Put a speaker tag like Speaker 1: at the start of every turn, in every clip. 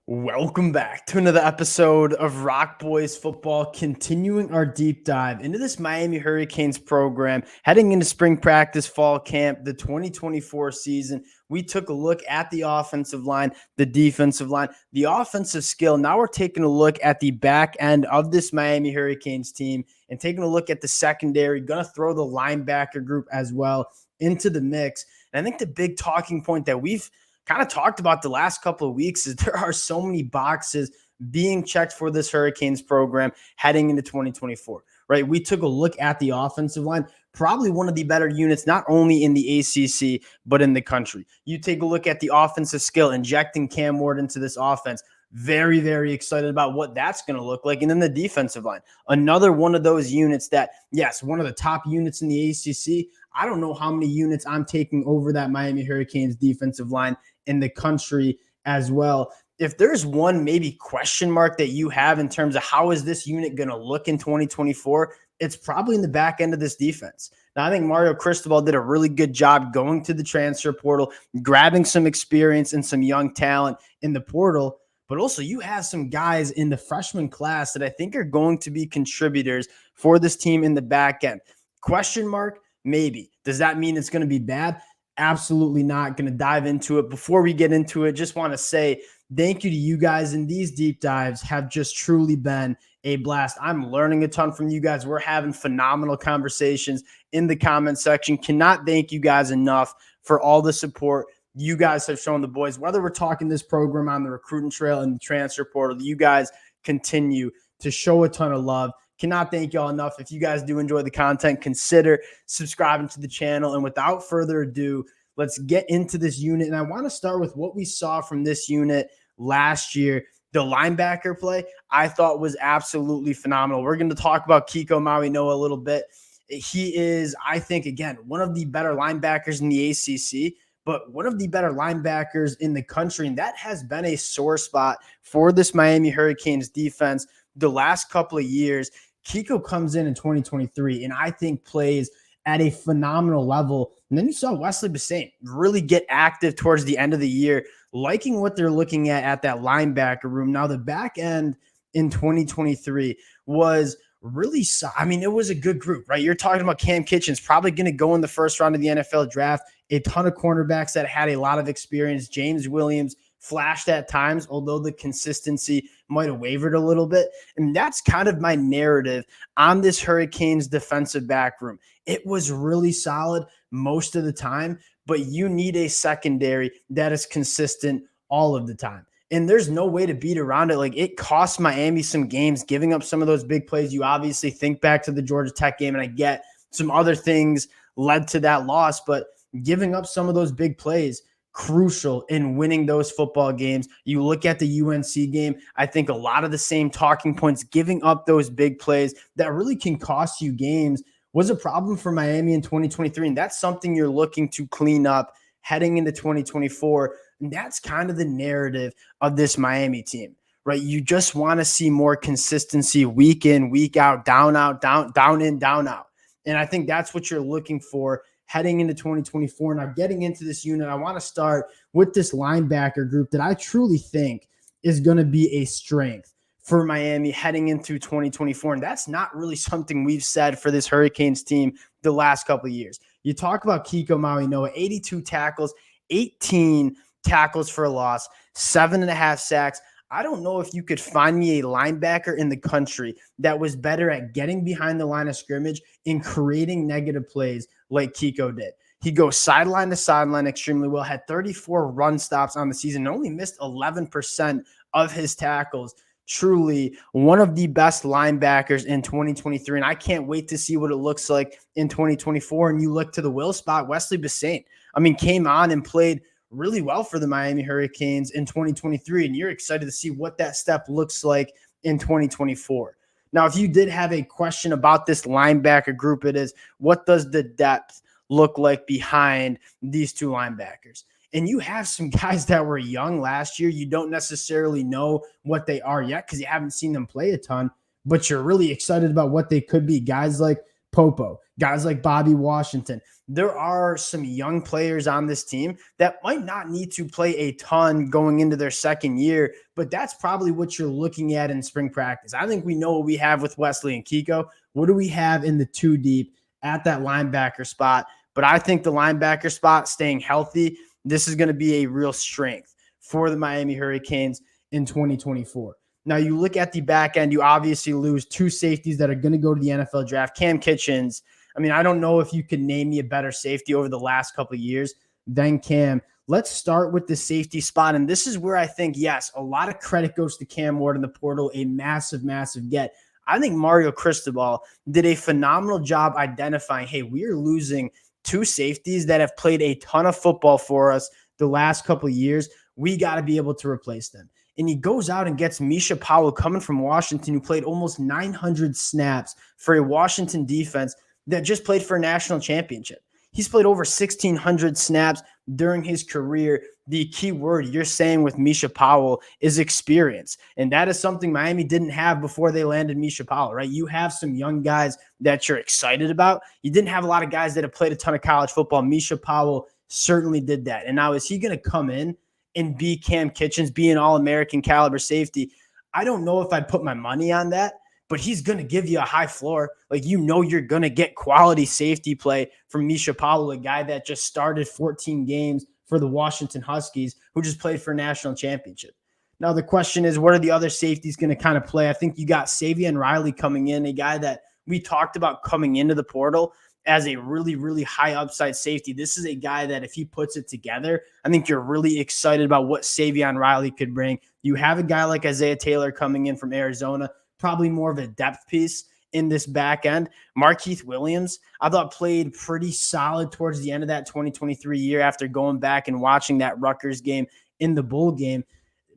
Speaker 1: Welcome back to another episode of Rock Boys Football, continuing our deep dive into this Miami Hurricanes program, heading into spring practice, fall camp, the 2024 season. We took a look at the offensive line, the defensive line, the offensive skill. Now we're taking a look at the back end of this Miami Hurricanes team and taking a look at the secondary. Going to throw the linebacker group as well into the mix. And I think the big talking point that we've kind of talked about the last couple of weeks is there are so many boxes being checked for this Hurricanes program heading into 2024, right? We took a look at the offensive line, probably one of the better units, not only in the ACC, but in the country. You take a look at the offensive skill, injecting Cam Ward into this offense. Very, very excited about what that's going to look like. And then the defensive line, another one of those units that, yes, one of the top units in the ACC. I don't know how many units I'm taking over that Miami Hurricanes defensive line in the country as well. If there's one maybe question mark that you have in terms of how is this unit going to look in 2024, it's probably in the back end of this defense. Now, I think Mario Cristobal did a really good job going to the transfer portal, grabbing some experience and some young talent in the portal. But also, you have some guys in the freshman class that I think are going to be contributors for this team in the back end. Question mark? Maybe. Does that mean it's going to be bad? Absolutely not. Going to dive into it. Before we get into it, just want to say thank you to you guys. And these deep dives have just truly been a blast. I'm learning a ton from you guys. We're having phenomenal conversations in the comment section. Cannot thank you guys enough for all the support you guys have shown the boys. Whether we're talking this program on the recruiting trail and the transfer portal, you guys continue to show a ton of love. Cannot thank y'all enough. If you guys do enjoy the content, consider subscribing to the channel. And without further ado, let's get into this unit. And I want to start with what we saw from this unit last year. The linebacker play, I thought, was absolutely phenomenal. We're going to talk about Kiko Mawinoa a little bit. He is, I think, again, one of the better linebackers in the ACC, but one of the better linebackers in the country. And that has been a sore spot for this Miami Hurricanes defense the last couple of years. Kiko comes in 2023 and I think plays at a phenomenal level. And then you saw Wesley Bassane really get active towards the end of the year, liking what they're looking at that linebacker room. Now, the back end in 2023 was really, I mean, it was a good group, right? You're talking about Cam Kitchens, probably going to go in the first round of the NFL draft, a ton of cornerbacks that had a lot of experience. James Williams flashed at times, although the consistency might have wavered a little bit. And that's kind of my narrative on this Hurricanes defensive back room. It was really solid most of the time, but you need a secondary that is consistent all of the time. And there's no way to beat around it. Like, it cost Miami some games, giving up some of those big plays. You obviously think back to the Georgia Tech game, and I get some other things led to that loss, but giving up some of those big plays, crucial in winning those football games. You look at the UNC game, I think a lot of the same talking points, giving up those big plays that really can cost you games, was a problem for Miami in 2023. And that's something you're looking to clean up heading into 2024. And that's kind of the narrative of this Miami team, right? You just want to see more consistency week in, week out, down, out, down in, down out. And I think that's what you're looking for heading into 2024. Now, getting into this unit, I want to start with this linebacker group that I truly think is going to be a strength for Miami heading into 2024. And that's not really something we've said for this Hurricanes team the last couple of years. You talk about Kiko Mawinoa, 82 tackles, 18 tackles for a loss, 7.5 sacks. I don't know if you could find me a linebacker in the country that was better at getting behind the line of scrimmage and creating negative plays like Kiko did. He goes sideline to sideline extremely well, had 34 run stops on the season, and only missed 11% of his tackles. Truly one of the best linebackers in 2023, and I can't wait to see what it looks like in 2024. And you look to the will spot, Wesley Bassane, I mean, came on and played really well for the Miami Hurricanes in 2023, and you're excited to see what that step looks like in 2024. Now, if you did have a question about this linebacker group, it is, what does the depth look like behind these two linebackers? And you have some guys that were young last year. You don't necessarily know what they are yet because you haven't seen them play a ton, but you're really excited about what they could be. Guys like Popo, guys like Bobby Washington. There are some young players on this team that might not need to play a ton going into their second year, but that's probably what you're looking at in spring practice. I think we know what we have with Wesley and Kiko. What do we have in the two deep at that linebacker spot? But I think the linebacker spot staying healthy, this is going to be a real strength for the Miami Hurricanes in 2024. Now, you look at the back end, you obviously lose two safeties that are going to go to the NFL draft. Cam Kitchens, I mean, I don't know if you could name me a better safety over the last couple of years than Cam. Let's start with the safety spot. And this is where I think, yes, a lot of credit goes to Cam Ward in the portal, a massive, massive get. I think Mario Cristobal did a phenomenal job identifying, hey, we are losing two safeties that have played a ton of football for us the last couple of years. We got to be able to replace them. And he goes out and gets Misha Powell coming from Washington, who played almost 900 snaps for a Washington defense that just played for a national championship. He's played over 1,600 snaps during his career. The key word you're saying with Misha Powell is experience. And that is something Miami didn't have before they landed Misha Powell, right? You have some young guys that you're excited about. You didn't have a lot of guys that have played a ton of college football. Misha Powell certainly did that. And now is he going to come in and be Cam Kitchens, be an All-American caliber safety? I don't know if I'd put my money on that, but he's going to give you a high floor. Like, you know, you're going to get quality safety play from Misha Powell, a guy that just started 14 games for the Washington Huskies, who just played for a national championship. Now, the question is, what are the other safeties going to kind of play? I think you got Savion Riley coming in, a guy that we talked about coming into the portal as a really, really high upside safety. This is a guy that if he puts it together, I think you're really excited about what Savion Riley could bring. You have a guy like Isaiah Taylor coming in from Arizona, probably more of a depth piece in this back end. Markeith Williams, I thought played pretty solid towards the end of that 2023 year after going back and watching that Rutgers game in the bowl game.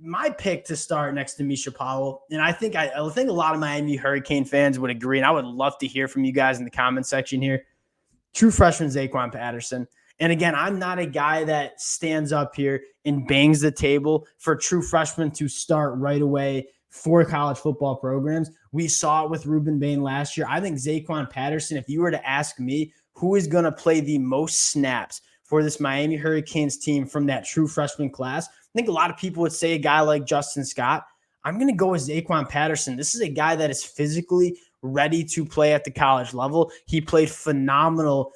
Speaker 1: My pick to start next to Misha Powell, and I think a lot of Miami Hurricane fans would agree, and I would love to hear from you guys in the comment section here. True freshman Zaquan Patterson. And again, I'm not a guy that stands up here and bangs the table for true freshmen to start right away for college football programs. We saw it with Ruben Bain last year. I think Zaquan Patterson, if you were to ask me who is going to play the most snaps for this Miami Hurricanes team from that true freshman class, I think a lot of people would say a guy like Justin Scott. I'm going to go with Zaquan Patterson. This is a guy that is physically ready to play at the college level. He played phenomenal.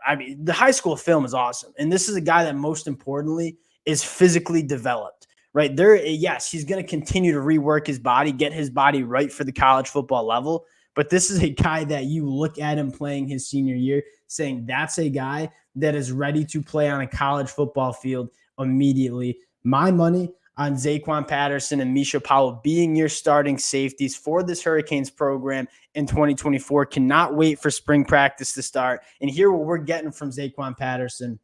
Speaker 1: I mean, the high school film is awesome. And this is a guy that most importantly is physically developed, right? Yes, he's going to continue to rework his body, get his body right for the college football level. But this is a guy that you look at him playing his senior year saying that's a guy that is ready to play on a college football field immediately. My money on Zaquan Patterson and Misha Powell being your starting safeties for this Hurricanes program in 2024. Cannot wait for spring practice to start and hear what we're getting from Zaquan Patterson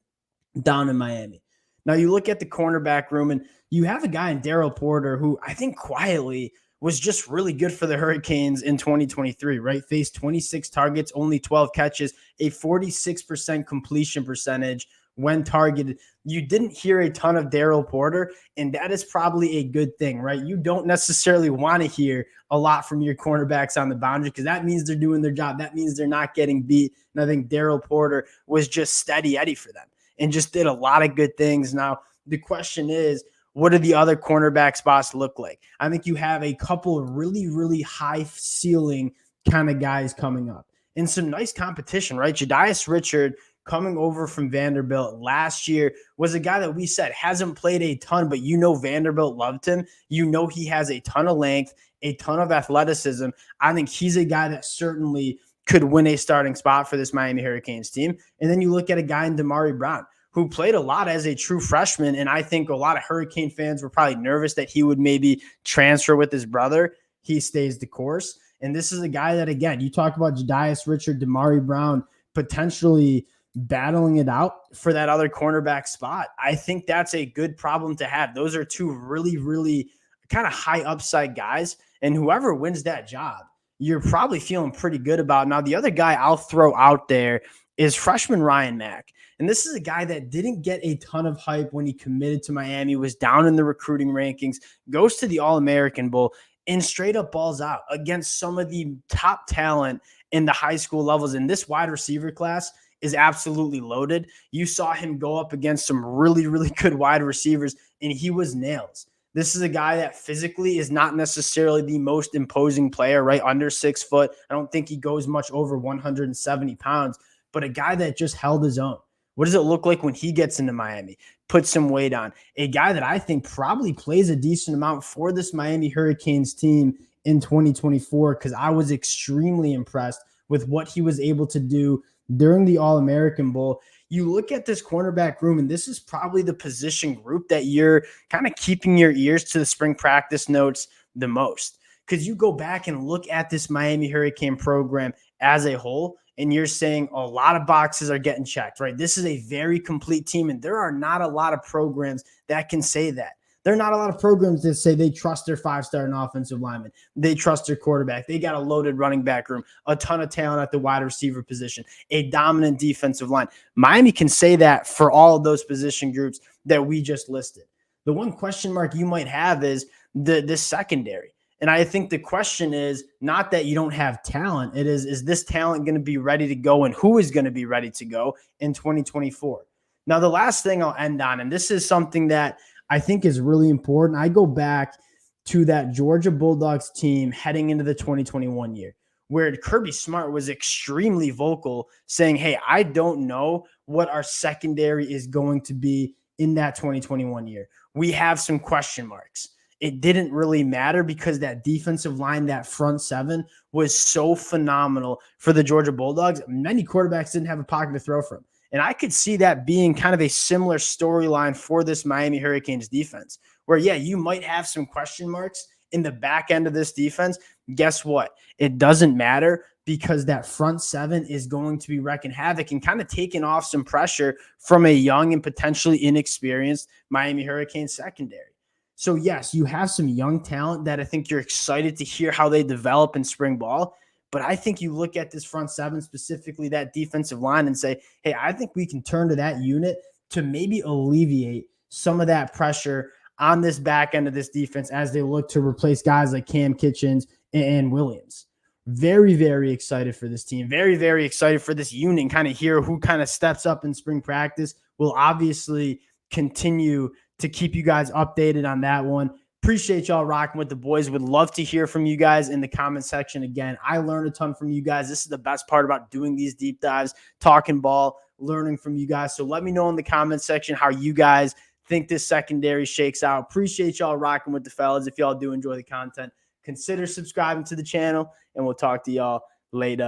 Speaker 1: down in Miami. Now, you look at the cornerback room, and you have a guy in Daryl Porter who I think quietly was just really good for the Hurricanes in 2023, right? Faced 26 targets, only 12 catches, a 46% completion percentage when targeted. You didn't hear a ton of Daryl Porter, and that is probably a good thing, right? You don't necessarily want to hear a lot from your cornerbacks on the boundary because that means they're doing their job. That means they're not getting beat. And I think Daryl Porter was just steady Eddie for them and just did a lot of good things. Now, the question is, what do the other cornerback spots look like? I think you have a couple of really, really high ceiling kind of guys coming up and some nice competition, right? Jedias Richard coming over from Vanderbilt last year was a guy that we said hasn't played a ton, but you know Vanderbilt loved him. You know he has a ton of length, a ton of athleticism. I think he's a guy that certainly could win a starting spot for this Miami Hurricanes team. And then you look at a guy in Damari Brown, who played a lot as a true freshman, and I think a lot of Hurricane fans were probably nervous that he would maybe transfer with his brother. He stays the course. And this is a guy that, again, you talk about Jedias Richard, Damari Brown, potentially battling it out for that other cornerback spot. I think that's a good problem to have. Those are two really, really kind of high upside guys, and whoever wins that job, you're probably feeling pretty good about. Now, the other guy I'll throw out there is freshman Ryan Mack. And this is a guy that didn't get a ton of hype when he committed to Miami, was down in the recruiting rankings, goes to the All-American Bowl, and straight up balls out against some of the top talent in the high school levels. And this wide receiver class is absolutely loaded. You saw him go up against some really, really good wide receivers, and he was nails. This is a guy that physically is not necessarily the most imposing player, right? Under 6 foot. I don't think he goes much over 170 pounds, but a guy that just held his own. What does it look like when he gets into Miami? Put some weight on. A guy that I think probably plays a decent amount for this Miami Hurricanes team in 2024, because I was extremely impressed with what he was able to do during the All-American Bowl. You look at this cornerback room, and this is probably the position group that you're kind of keeping your ears to the spring practice notes the most, because you go back and look at this Miami Hurricane program as a whole, and you're saying a lot of boxes are getting checked, right? This is a very complete team, and there are not a lot of programs that can say that. There are not a lot of programs that say they trust their 5-star and offensive lineman. They trust their quarterback. They got a loaded running back room, a ton of talent at the wide receiver position, a dominant defensive line. Miami can say that for all of those position groups that we just listed. The one question mark you might have is this secondary. And I think the question is not that you don't have talent. It is this talent going to be ready to go, and who is going to be ready to go in 2024? Now, the last thing I'll end on, and this is something that I think is really important. I go back to that Georgia Bulldogs team heading into the 2021 year, where Kirby Smart was extremely vocal saying, hey, I don't know what our secondary is going to be in that 2021 year. We have some question marks. It didn't really matter because that defensive line, that front seven, was so phenomenal for the Georgia Bulldogs. Many quarterbacks didn't have a pocket to throw from. And I could see that being kind of a similar storyline for this Miami Hurricanes defense, where, yeah, you might have some question marks in the back end of this defense. Guess what? It doesn't matter, because that front seven is going to be wrecking havoc and kind of taking off some pressure from a young and potentially inexperienced Miami Hurricanes secondary. So, yes, you have some young talent that I think you're excited to hear how they develop in spring ball. But I think you look at this front seven, specifically that defensive line, and say, hey, I think we can turn to that unit to maybe alleviate some of that pressure on this back end of this defense as they look to replace guys like Cam Kitchens and Williams. Very, very excited for this team. Very, very excited for this unit and kind of hear who kind of steps up in spring practice. We'll obviously continue to keep you guys updated on that one. Appreciate y'all rocking with the boys. Would love to hear from you guys in the comment section. Again, I learned a ton from you guys. This is the best part about doing these deep dives, talking ball, learning from you guys. So let me know in the comment section how you guys think this secondary shakes out. Appreciate y'all rocking with the fellas. If y'all do enjoy the content, consider subscribing to the channel, and we'll talk to y'all later.